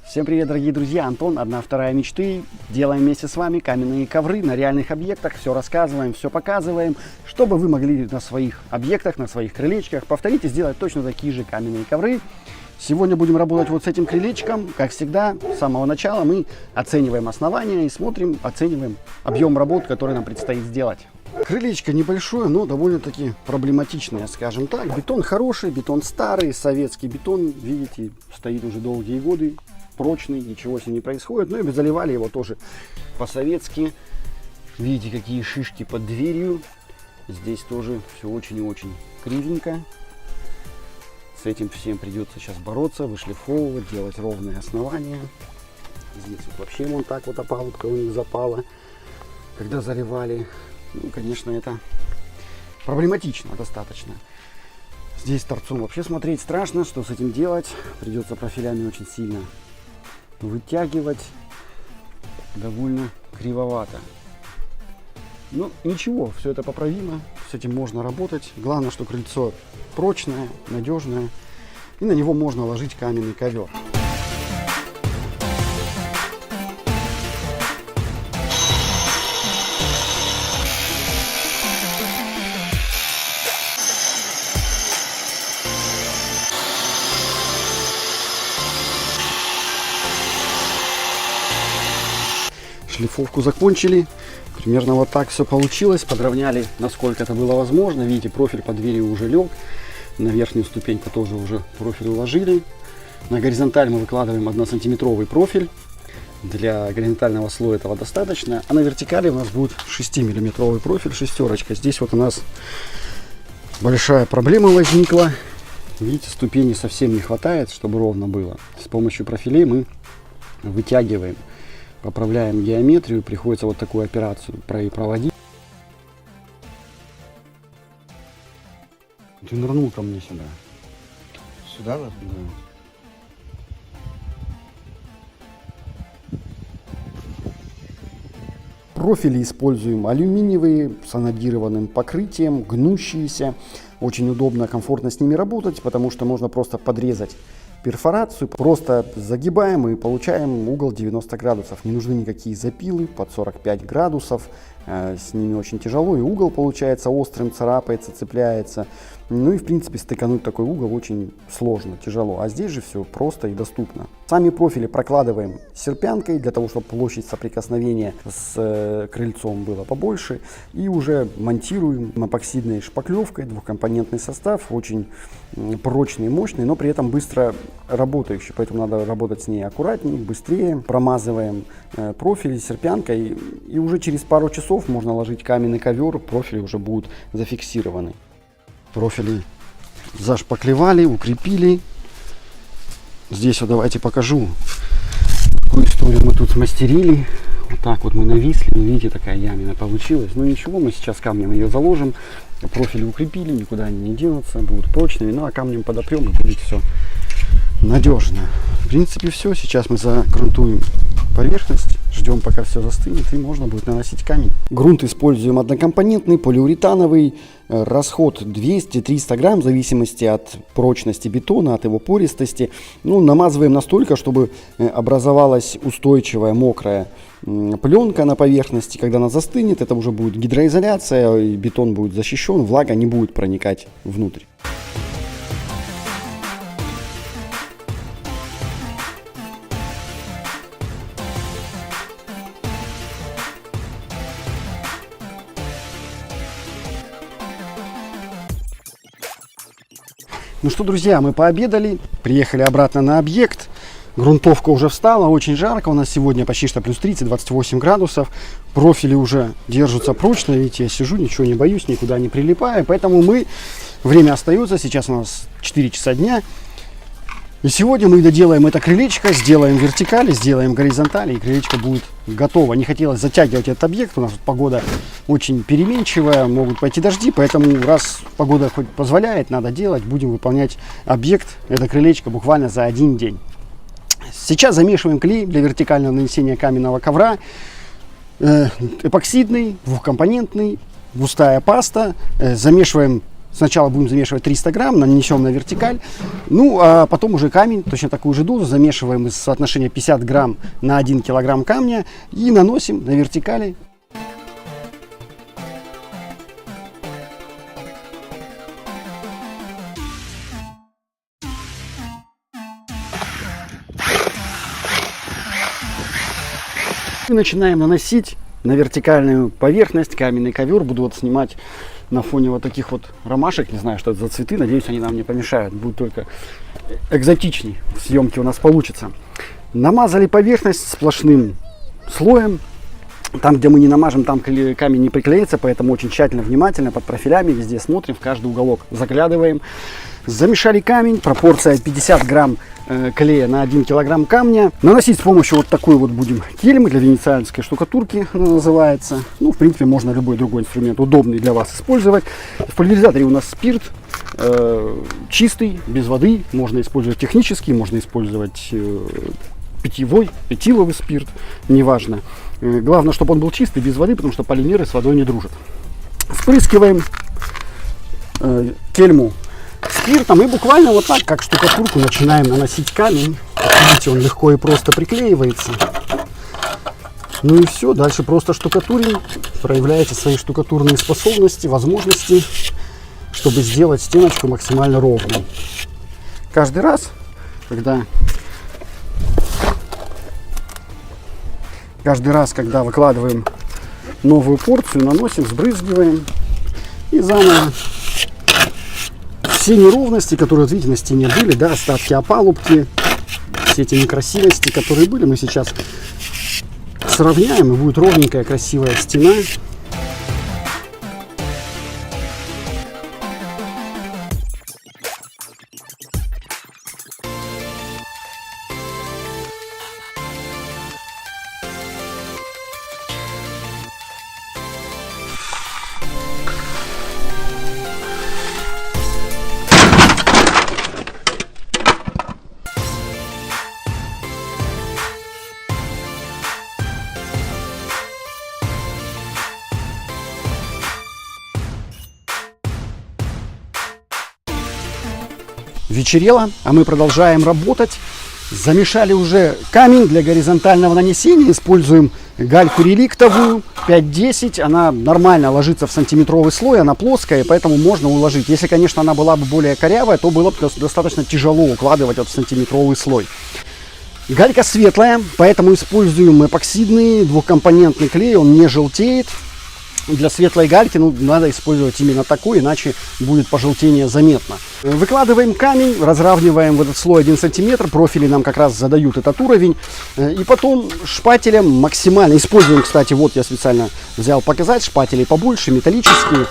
Всем привет, дорогие друзья! Антон, 1/2 мечты. Делаем вместе с вами каменные ковры на реальных объектах. Все рассказываем, все показываем, чтобы вы могли на своих объектах, на своих крылечках повторить и сделать точно такие же каменные ковры. Сегодня будем работать вот с этим крылечком. Как всегда, с самого начала мы оцениваем основание и смотрим, оцениваем объем работ, который нам предстоит сделать. Крылечко небольшое, но довольно-таки проблематичное, скажем так. Бетон хороший, бетон старый, советский бетон, видите, стоит уже долгие годы. Прочный, ничего с ним не происходит. Ну и заливали его тоже по-советски. Видите, какие шишки под дверью. Здесь тоже все очень и очень кривенько. С этим всем придется сейчас бороться, вышлифовывать, делать ровные основания. Здесь вот вообще вон так вот опалубка у них запала, когда заливали. Ну, конечно, это проблематично достаточно. Здесь торцом вообще смотреть страшно, что с этим делать. Придется профилями очень сильно вытягивать, довольно кривовато. Но ничего, все это поправимо, с этим можно работать. Главное, что крыльцо прочное, надежное, и на него можно ложить каменный ковер. Шлифовку закончили. Примерно вот так все получилось. Подровняли, насколько это было возможно. Видите, профиль под дверью уже лег. На верхнюю ступеньку тоже уже профиль уложили. На горизонталь мы выкладываем 1-сантиметровый профиль. Для горизонтального слоя этого достаточно. А на вертикали у нас будет 6-миллиметровый профиль, шестерочка. Здесь вот у нас большая проблема возникла. Видите, ступени совсем не хватает, чтобы ровно было. С помощью профилей мы вытягиваем. Поправляем геометрию, приходится вот такую операцию проводить. Ты нырнул ко мне сюда. Сюда надо? Да. Профили используем алюминиевые с анодированным покрытием, гнущиеся. Очень удобно, комфортно с ними работать, потому что можно просто подрезать перфорацию, просто загибаем и получаем угол 90 градусов. Не нужны никакие запилы под 45 градусов. С ними очень тяжело, и угол получается острым, царапается, цепляется. Ну и в принципе стыкануть такой угол очень сложно, тяжело. А здесь же все просто и доступно. Сами профили прокладываем серпянкой, для того, чтобы площадь соприкосновения с крыльцом была побольше. И уже монтируем эпоксидной шпаклевкой, двухкомпонентный состав, очень прочный, мощный, но при этом быстро работающий. Поэтому надо работать с ней аккуратнее, быстрее. Промазываем профили серпянкой, и уже через пару часов можно ложить каменный ковер, профили уже будут зафиксированы. Профили зашпаклевали, укрепили. Здесь вот давайте покажу, какую историю мы тут смастерили. Вот так вот мы нависли, видите, такая ямина получилась. Ну ничего, мы сейчас камнем ее заложим. Профили укрепили, никуда они не денутся, будут прочными. Ну а камнем подопрем, и будет все надежно. В принципе все, сейчас мы загрунтуем поверхность, ждем пока все застынет, и можно будет наносить камень. Грунт используем однокомпонентный, полиуретановый, расход 200-300 грамм в зависимости от прочности бетона, от его пористости. Ну, намазываем настолько, чтобы образовалась устойчивая мокрая пленка на поверхности. Когда она застынет, это уже будет гидроизоляция, и бетон будет защищен, влага не будет проникать внутрь. Ну что, друзья, мы пообедали, приехали обратно на объект. Грунтовка уже встала, очень жарко. У нас сегодня почти что плюс 30, 28 градусов. Профили уже держатся прочно. Видите, я сижу, ничего не боюсь, никуда не прилипаю. Поэтому время остается. Сейчас у нас 4 часа дня. И сегодня мы доделаем это крылечко, сделаем вертикали, сделаем горизонтали, и крылечко будет готово. Не хотелось затягивать этот объект, у нас тут погода очень переменчивая, могут пойти дожди, поэтому раз погода хоть позволяет, надо делать, будем выполнять объект, это крылечко, буквально за один день. Сейчас замешиваем клей для вертикального нанесения каменного ковра, эпоксидный, двухкомпонентный, густая паста, замешиваем Сначала будем замешивать 300 грамм, нанесем на вертикаль. Ну, а потом уже камень, точно такую же дозу, замешиваем из соотношения 50 грамм на 1 килограмм камня и наносим на вертикали. И начинаем наносить на вертикальную поверхность каменный ковер. Буду вот снимать на фоне вот таких вот ромашек. Не знаю, что это за цветы. Надеюсь, они нам не помешают. Будет только экзотичней. Съемки у нас получится. Намазали поверхность сплошным слоем. Там, где мы не намажем, там камень не приклеится. Поэтому очень тщательно, внимательно, под профилями везде смотрим, в каждый уголок заглядываем. Замешали камень. Пропорция 50 грамм клея на 1 килограмм камня. Наносить с помощью вот такой вот будем кельмы для венецианской штукатурки, она называется. Ну, в принципе, можно любой другой инструмент, удобный для вас, использовать. В пульверизаторе у нас спирт чистый, без воды. Можно использовать технический, можно использовать питьевой, этиловый спирт, неважно. Главное, чтобы он был чистый, без воды, потому что полимеры с водой не дружат. Впрыскиваем кельму спиртом и буквально вот так, как штукатурку, начинаем наносить камень. Как видите, он легко и просто приклеивается. Ну и все, дальше просто штукатурим. Проявляете свои штукатурные способности, возможности, чтобы сделать стеночку максимально ровной. Каждый раз, когда выкладываем новую порцию, наносим, сбрызгиваем и заново. Все неровности, которые, вот видите, на стене были, да, остатки опалубки, все эти некрасивости, которые были, мы сейчас сравняем, и будет ровненькая, красивая стена. Вечерело, а мы продолжаем работать. Замешали уже камень для горизонтального нанесения. Используем гальку реликтовую 5-10. Она нормально ложится в сантиметровый слой, она плоская, поэтому можно уложить. Если, конечно, она была бы более корявая, то было бы достаточно тяжело укладывать в сантиметровый слой. Галька светлая, поэтому используем эпоксидный двухкомпонентный клей, он не желтеет. Для светлой гальки надо использовать именно такой, иначе будет пожелтение заметно. Выкладываем камень, разравниваем в этот слой 1 сантиметр. Профили нам как раз задают этот уровень. И потом шпателем максимально, используем, кстати, вот я специально взял показать, шпатели побольше, металлические.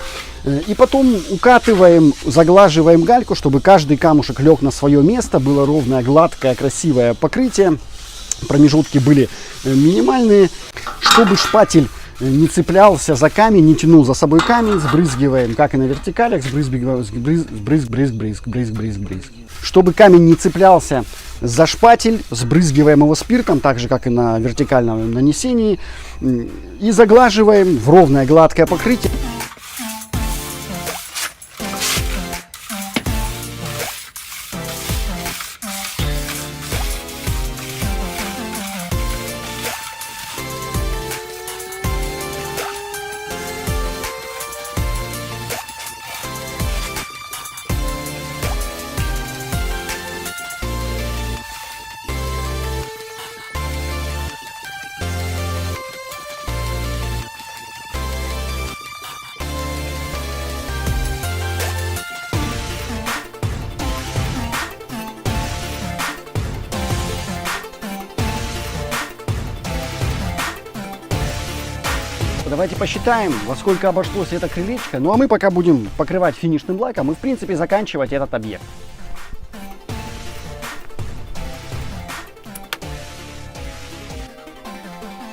И потом укатываем, заглаживаем гальку, чтобы каждый камушек лег на свое место, было ровное, гладкое, красивое покрытие. Промежутки были минимальные, чтобы шпатель не цеплялся за камень, не тянул за собой камень, сбрызгиваем, как и на вертикалях, брызг. Чтобы камень не цеплялся за шпатель, сбрызгиваем его спиртом, так же, как и на вертикальном нанесении, и заглаживаем в ровное гладкое покрытие. Давайте посчитаем, во сколько обошлось это крылечко. Ну а мы пока будем покрывать финишным лаком и, в принципе, заканчивать этот объект.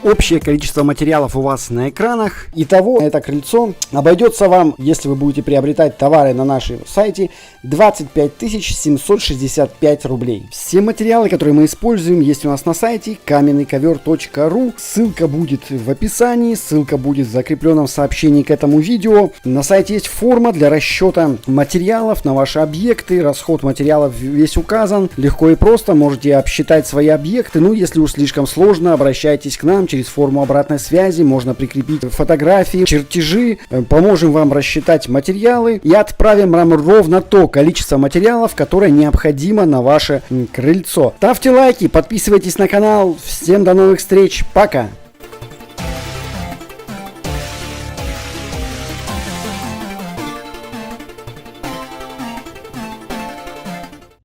Общее количество материалов у вас на экранах. Итого это крыльцо обойдется вам, если вы будете приобретать товары на нашем сайте, 25 765 рублей. Все материалы, которые мы используем, есть у нас на сайте каменныковер.ру. Ссылка будет в описании, ссылка будет в закрепленном сообщении к этому видео. На сайте есть форма для расчета материалов на ваши объекты. Расход материалов весь указан. Легко и просто можете обсчитать свои объекты. Ну, если уж слишком сложно, обращайтесь к нам через форму обратной связи. Можно прикрепить фотографии, чертежи. Поможем вам рассчитать материалы и отправим вам ровно то количество материалов, которое необходимо на ваше крыльцо. Ставьте лайки, подписывайтесь на канал. Всем до новых встреч. Пока!